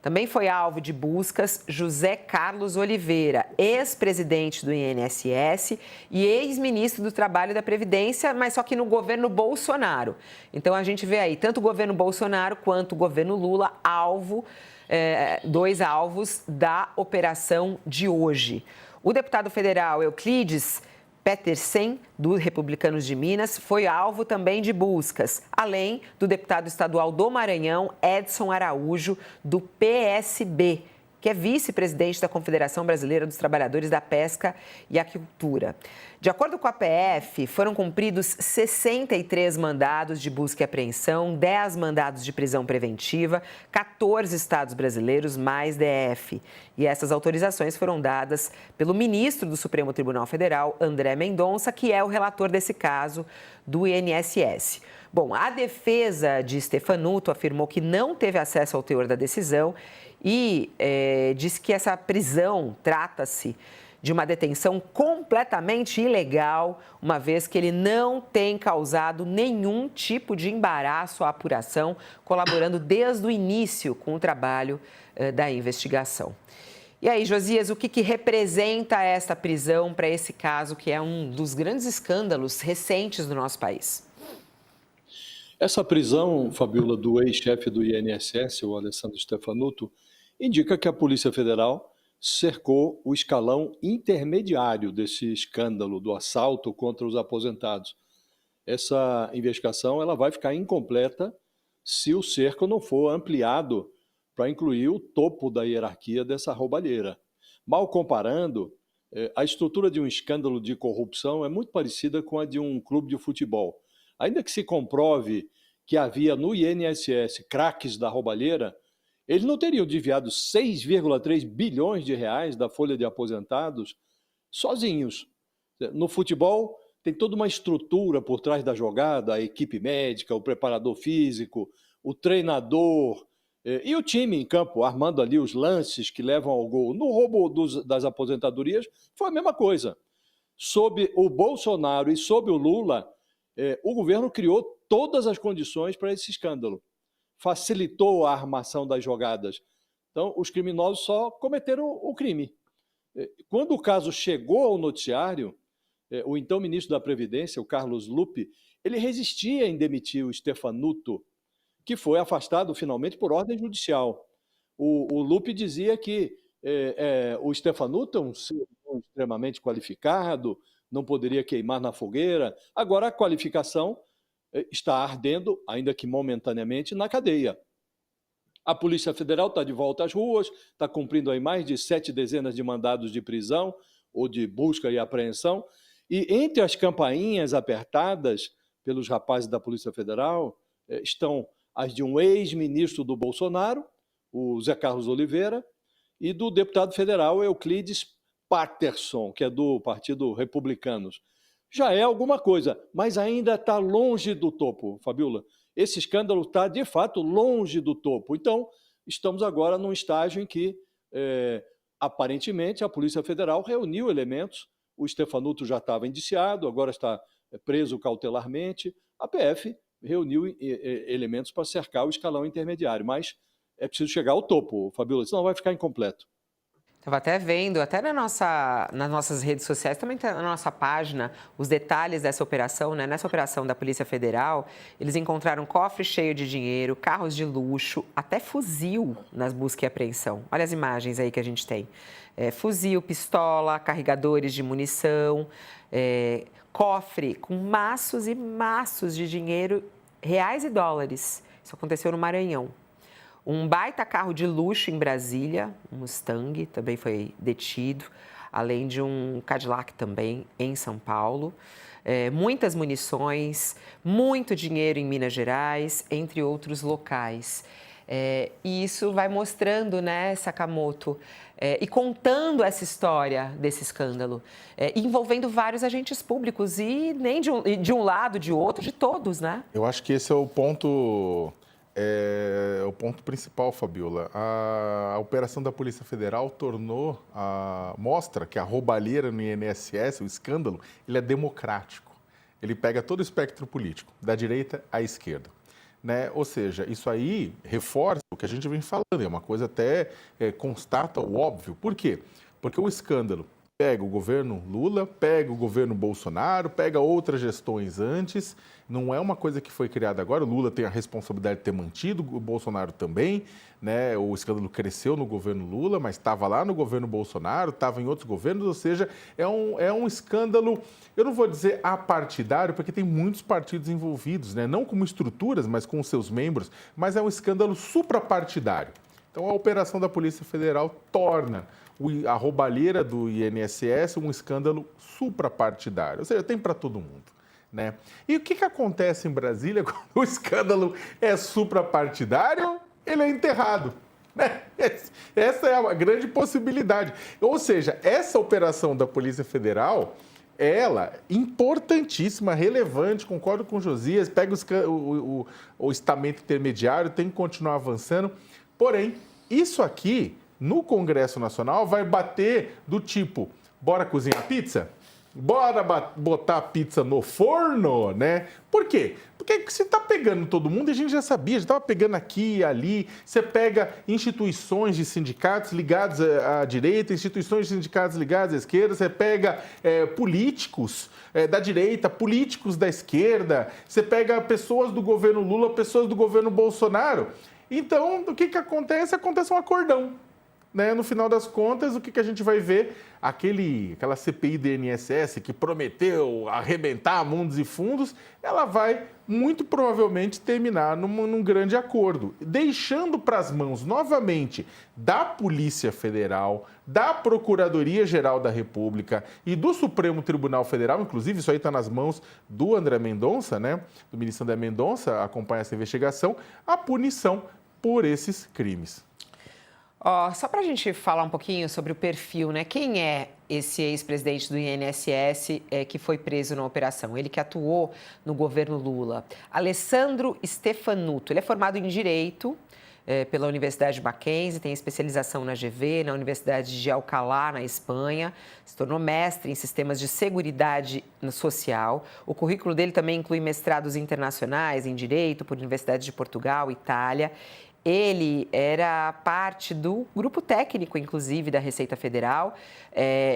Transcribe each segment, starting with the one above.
Também foi alvo de buscas José Carlos Oliveira, ex-presidente do INSS e ex-ministro do Trabalho e da Previdência, mas só que no governo Bolsonaro. Então a gente vê aí tanto o governo Bolsonaro quanto o governo Lula dois alvos da operação de hoje. O deputado federal Euclides Petersen, do Republicanos de Minas, foi alvo também de buscas, além do deputado estadual do Maranhão, Edson Araújo, do PSB, que é vice-presidente da Confederação Brasileira dos Trabalhadores da Pesca e Aquicultura. De acordo com a PF, foram cumpridos 63 mandados de busca e apreensão, 10 mandados de prisão preventiva, 14 estados brasileiros, mais DF. E essas autorizações foram dadas pelo ministro do Supremo Tribunal Federal, André Mendonça, que é o relator desse caso do INSS. Bom, a defesa de Stefanuto afirmou que não teve acesso ao teor da decisão e disse que essa prisão trata-se de uma detenção completamente ilegal, uma vez que ele não tem causado nenhum tipo de embaraço à apuração, colaborando desde o início com o trabalho da investigação. E aí, Josias, o que representa esta prisão para esse caso, que é um dos grandes escândalos recentes do nosso país? Essa prisão, Fabiola, do ex-chefe do INSS, o Alessandro Stefanuto, indica que a Polícia Federal cercou o escalão intermediário desse escândalo do assalto contra os aposentados. Essa investigação ela vai ficar incompleta se o cerco não for ampliado para incluir o topo da hierarquia dessa roubalheira. Mal comparando, a estrutura de um escândalo de corrupção é muito parecida com a de um clube de futebol. Ainda que se comprove que havia no INSS craques da roubalheira, eles não teriam desviado 6,3 bilhões de reais da folha de aposentados sozinhos. No futebol, tem toda uma estrutura por trás da jogada, a equipe médica, o preparador físico, o treinador e o time em campo, armando ali os lances que levam ao gol. No roubo das aposentadorias, foi a mesma coisa. Sob o Bolsonaro e sob o Lula, o governo criou todas as condições para esse escândalo. Facilitou a armação das jogadas. Então, os criminosos só cometeram o crime. Quando o caso chegou ao noticiário, o então ministro da Previdência, o Carlos Lupe, ele resistia em demitir o Stefanuto, que foi afastado finalmente por ordem judicial. O Lupe dizia que o Stefanuto é um ser extremamente qualificado, não poderia queimar na fogueira. Agora, a qualificação está ardendo, ainda que momentaneamente, na cadeia. A Polícia Federal está de volta às ruas, está cumprindo aí mais de 7 dezenas de mandados de prisão ou de busca e apreensão. E entre as campainhas apertadas pelos rapazes da Polícia Federal estão as de um ex-ministro do Bolsonaro, o Zé Carlos Oliveira, e do deputado federal Euclides Petersen, que é do Partido Republicanos. Já é alguma coisa, mas ainda está longe do topo, Fabiola. Esse escândalo está, de fato, longe do topo. Então, estamos agora num estágio em que, aparentemente, a Polícia Federal reuniu elementos. O Stefanuto já estava indiciado, agora está preso cautelarmente. A PF reuniu elementos para cercar o escalão intermediário, mas é preciso chegar ao topo, Fabiola, senão vai ficar incompleto. Estava até vendo, até nas nossas redes sociais, também tá na nossa página, os detalhes dessa operação, né? Nessa operação da Polícia Federal, eles encontraram cofre cheio de dinheiro, carros de luxo, até fuzil nas buscas e apreensão. Olha as imagens aí que a gente tem. Fuzil, pistola, carregadores de munição, cofre com maços e maços de dinheiro, reais e dólares. Isso aconteceu no Maranhão. Um baita carro de luxo em Brasília, um Mustang, também foi detido, além de um Cadillac também em São Paulo. Muitas munições, muito dinheiro em Minas Gerais, entre outros locais. E isso vai mostrando, né, Sakamoto, e contando essa história desse escândalo, envolvendo vários agentes públicos e nem de um lado, de outro, de todos, né? Eu acho que esse é o ponto... o ponto principal, Fabiola. A operação da Polícia Federal mostra que a roubalheira no INSS, o escândalo, ele é democrático. Ele pega todo o espectro político, da direita à esquerda. né? Ou seja, isso aí reforça o que a gente vem falando, é uma coisa até constata o óbvio. Por quê? Porque o escândalo pega o governo Lula, pega o governo Bolsonaro, pega outras gestões antes. Não é uma coisa que foi criada agora. O Lula tem a responsabilidade de ter mantido, o Bolsonaro também, né? O escândalo cresceu no governo Lula, mas estava lá no governo Bolsonaro, estava em outros governos. Ou seja, é um escândalo, eu não vou dizer apartidário, porque tem muitos partidos envolvidos, né? Não como estruturas, mas com os seus membros, mas é um escândalo suprapartidário. Então, a operação da Polícia Federal torna a roubalheira do INSS um escândalo suprapartidário, ou seja, tem para todo mundo, né? E o que acontece em Brasília quando o escândalo é suprapartidário? Ele é enterrado, né? Essa é a grande possibilidade. Ou seja, essa operação da Polícia Federal, ela, importantíssima, relevante, concordo com o Josias, pega o estamento intermediário, tem que continuar avançando, porém, isso aqui no Congresso Nacional vai bater do tipo, bora cozinhar pizza? Bora botar a pizza no forno, né? Por quê? Porque você está pegando todo mundo, e a gente já sabia, já estava pegando aqui e ali. Você pega instituições de sindicatos ligados à direita, instituições de sindicatos ligados à esquerda, você pega políticos da direita, políticos da esquerda, você pega pessoas do governo Lula, pessoas do governo Bolsonaro. Então, o que acontece? Acontece um acordão. Né? No final das contas, o que a gente vai ver? Aquela CPI do INSS que prometeu arrebentar mundos e fundos, ela vai muito provavelmente terminar num grande acordo, deixando para as mãos novamente da Polícia Federal, da Procuradoria-Geral da República e do Supremo Tribunal Federal, inclusive isso aí está nas mãos do André Mendonça, né? Do ministro André Mendonça, acompanha essa investigação, a punição por esses crimes. Só para a gente falar um pouquinho sobre o perfil, né? Quem é esse ex-presidente do INSS que foi preso na operação? Ele que atuou no governo Lula. Alessandro Stefanuto. Ele é formado em Direito pela Universidade Mackenzie, tem especialização na GV, na Universidade de Alcalá, na Espanha. Se tornou mestre em Sistemas de Seguridade Social. O currículo dele também inclui mestrados internacionais em Direito por Universidades de Portugal, Itália. Ele era parte do grupo técnico, inclusive, da Receita Federal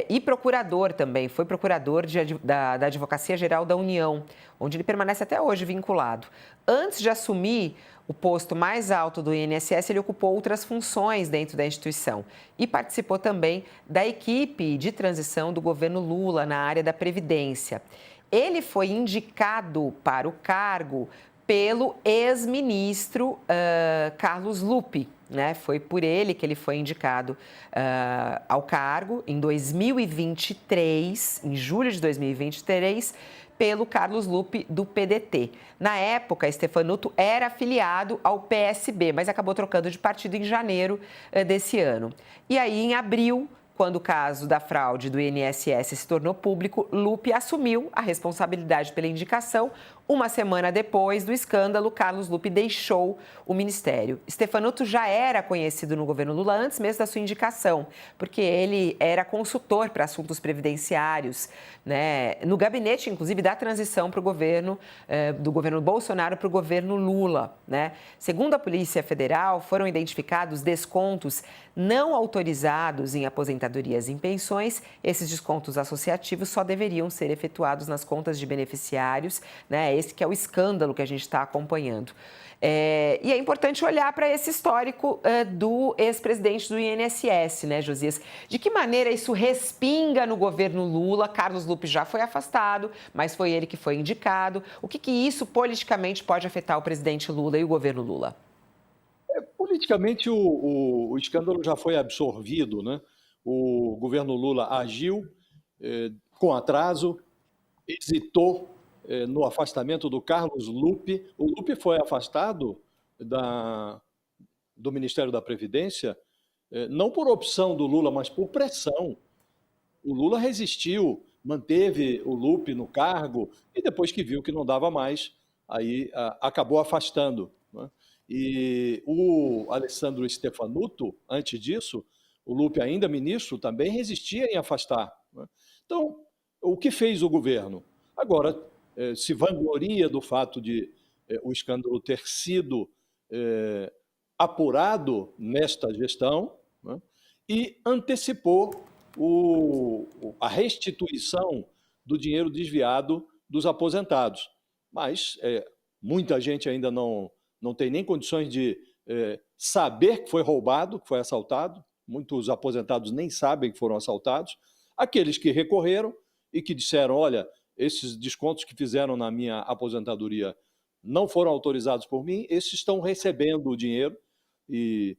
e procurador também. Foi procurador da Advocacia Geral da União, onde ele permanece até hoje vinculado. Antes de assumir o posto mais alto do INSS, ele ocupou outras funções dentro da instituição e participou também da equipe de transição do governo Lula na área da Previdência. Ele foi indicado para o cargo pelo ex-ministro Carlos Lupe, né? Foi por ele que ele foi indicado ao cargo em 2023, em julho de 2023, pelo Carlos Lupe do PDT. Na época, Stefanuto era afiliado ao PSB, mas acabou trocando de partido em janeiro desse ano. E aí, em abril, quando o caso da fraude do INSS se tornou público, Lupe assumiu a responsabilidade pela indicação. Uma semana depois do escândalo, Carlos Lupe deixou o ministério. Stefanuto já era conhecido no governo Lula antes mesmo da sua indicação, porque ele era consultor para assuntos previdenciários, né, no gabinete, inclusive, da transição para o governo, do governo Bolsonaro para o governo Lula, né? Segundo a Polícia Federal, foram identificados descontos não autorizados em aposentadorias e em pensões. Esses descontos associativos só deveriam ser efetuados nas contas de beneficiários, né? Esse que é o escândalo que a gente está acompanhando. E é importante olhar para esse histórico do ex-presidente do INSS, né, Josias? De que maneira isso respinga no governo Lula? Carlos Lupe já foi afastado, mas foi ele que foi indicado. O que isso politicamente pode afetar o presidente Lula e o governo Lula? Politicamente, o escândalo já foi absorvido, né? O governo Lula agiu com atraso, hesitou no afastamento do Carlos Lupe. O Lupe foi afastado do Ministério da Previdência, não por opção do Lula, mas por pressão. O Lula resistiu, manteve o Lupe no cargo e depois que viu que não dava mais, aí acabou afastando, né? E o Alessandro Stefanuto, antes disso, o Lupe ainda ministro, também resistia em afastar, né? Então, o que fez o governo? Agora, se vangloria do fato de o escândalo ter sido apurado nesta gestão, né, e antecipou a restituição do dinheiro desviado dos aposentados. Mas muita gente ainda não tem nem condições de saber que foi roubado, que foi assaltado. Muitos aposentados nem sabem que foram assaltados. Aqueles que recorreram e que disseram, olha, esses descontos que fizeram na minha aposentadoria não foram autorizados por mim, esses estão recebendo o dinheiro e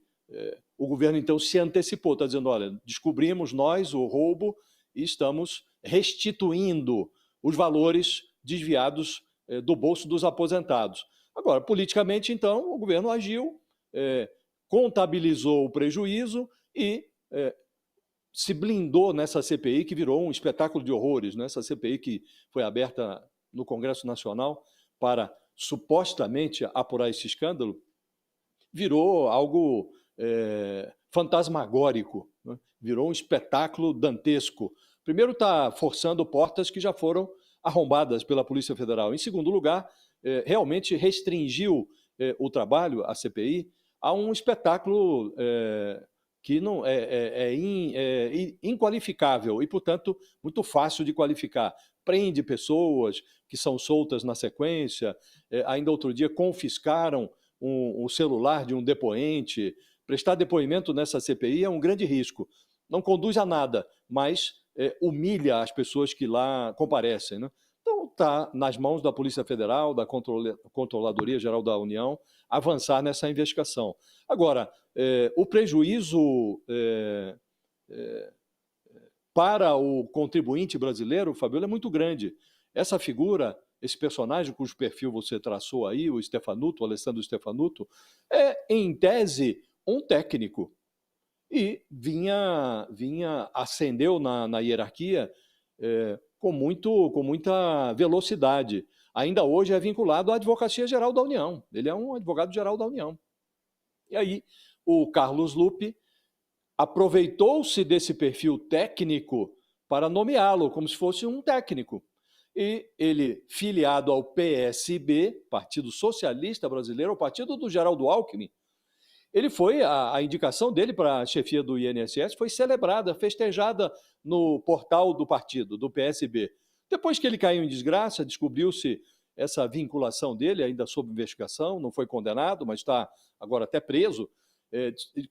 o governo então se antecipou, está dizendo, olha, descobrimos nós o roubo e estamos restituindo os valores desviados do bolso dos aposentados. Agora, politicamente, então, o governo agiu, contabilizou o prejuízo e se blindou nessa CPI, que virou um espetáculo de horrores, né? Essa CPI que foi aberta no Congresso Nacional para supostamente apurar esse escândalo, virou algo fantasmagórico, né? Virou um espetáculo dantesco. Primeiro, está forçando portas que já foram arrombadas pela Polícia Federal. Em segundo lugar, realmente restringiu o trabalho, a CPI, a um espetáculo que não inqualificável e, portanto, muito fácil de qualificar. Prende pessoas que são soltas na sequência, ainda outro dia confiscaram o celular de um depoente. Prestar depoimento nessa CPI é um grande risco. Não conduz a nada, mas humilha as pessoas que lá comparecem, né? Então, está nas mãos da Polícia Federal, da Controladoria Geral da União, avançar nessa investigação. Agora, o prejuízo para o contribuinte brasileiro, Fabiola, é muito grande. Essa figura, esse personagem cujo perfil você traçou aí, o Stefanuto, o Alessandro Stefanuto, em tese, um técnico. E ascendeu na hierarquia com muita velocidade. Ainda hoje é vinculado à Advocacia Geral da União. Ele é um advogado-geral da União. E aí, o Carlos Lupe aproveitou-se desse perfil técnico para nomeá-lo como se fosse um técnico. E ele, filiado ao PSB, Partido Socialista Brasileiro, o partido do Geraldo Alckmin, ele foi, a indicação dele para a chefia do INSS foi celebrada, festejada no portal do partido, do PSB. Depois que ele caiu em desgraça, descobriu-se essa vinculação dele, ainda sob investigação, não foi condenado, mas está agora até preso.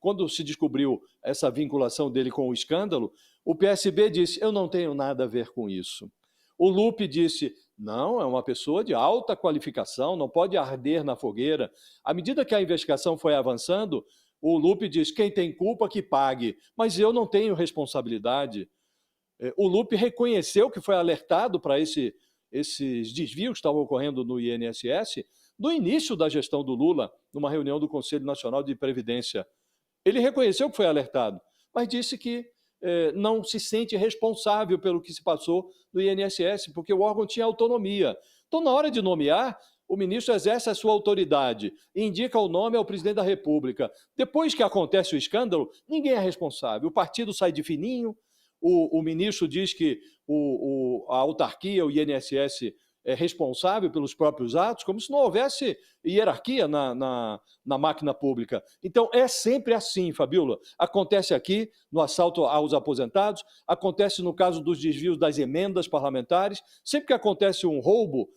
Quando se descobriu essa vinculação dele com o escândalo, o PSB disse, eu não tenho nada a ver com isso. O Lupe disse, não, é uma pessoa de alta qualificação, não pode arder na fogueira. À medida que a investigação foi avançando, o Lupe diz, quem tem culpa que pague, mas eu não tenho responsabilidade. O Lupe reconheceu que foi alertado para esses desvios que estavam ocorrendo no INSS no início da gestão do Lula, numa reunião do Conselho Nacional de Previdência. Ele reconheceu que foi alertado, mas disse que não se sente responsável pelo que se passou no INSS, porque o órgão tinha autonomia. Então, na hora de nomear, o ministro exerce a sua autoridade e indica o nome ao presidente da República. Depois que acontece o escândalo, ninguém é responsável. O partido sai de fininho, o ministro diz que a autarquia, o INSS, é responsável pelos próprios atos, como se não houvesse hierarquia na máquina pública. Então, é sempre assim, Fabiola. Acontece aqui no assalto aos aposentados, acontece no caso dos desvios das emendas parlamentares, sempre que acontece um roubo,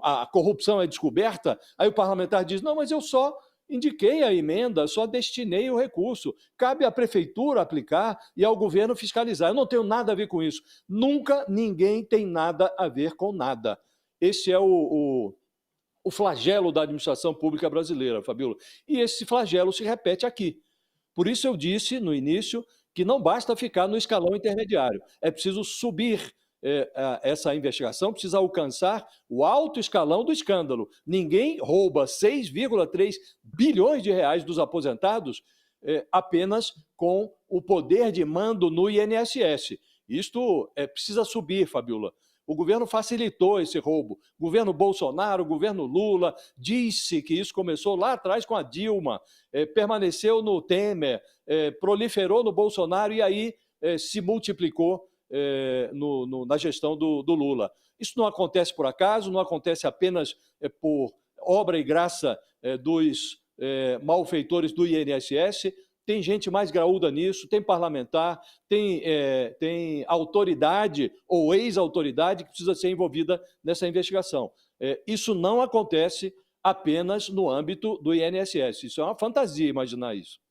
a corrupção é descoberta, aí o parlamentar diz, não, mas eu só indiquei a emenda, só destinei o recurso. Cabe à prefeitura aplicar e ao governo fiscalizar. Eu não tenho nada a ver com isso. Nunca ninguém tem nada a ver com nada. Esse é o flagelo da administração pública brasileira, Fabiola. E esse flagelo se repete aqui. Por isso eu disse no início que não basta ficar no escalão intermediário. É preciso subir essa investigação, precisa alcançar o alto escalão do escândalo. Ninguém rouba 6,3 bilhões de reais dos aposentados apenas com o poder de mando no INSS. Isto precisa subir, Fabiola. O governo facilitou esse roubo. O governo Bolsonaro, o governo Lula, disse que isso começou lá atrás com a Dilma, permaneceu no Temer, proliferou no Bolsonaro e aí se multiplicou na gestão do Lula. Isso não acontece por acaso, não acontece apenas por obra e graça dos malfeitores do INSS. Tem gente mais graúda nisso, tem parlamentar, tem autoridade ou ex-autoridade que precisa ser envolvida nessa investigação. Isso não acontece apenas no âmbito do INSS. Isso é uma fantasia imaginar isso.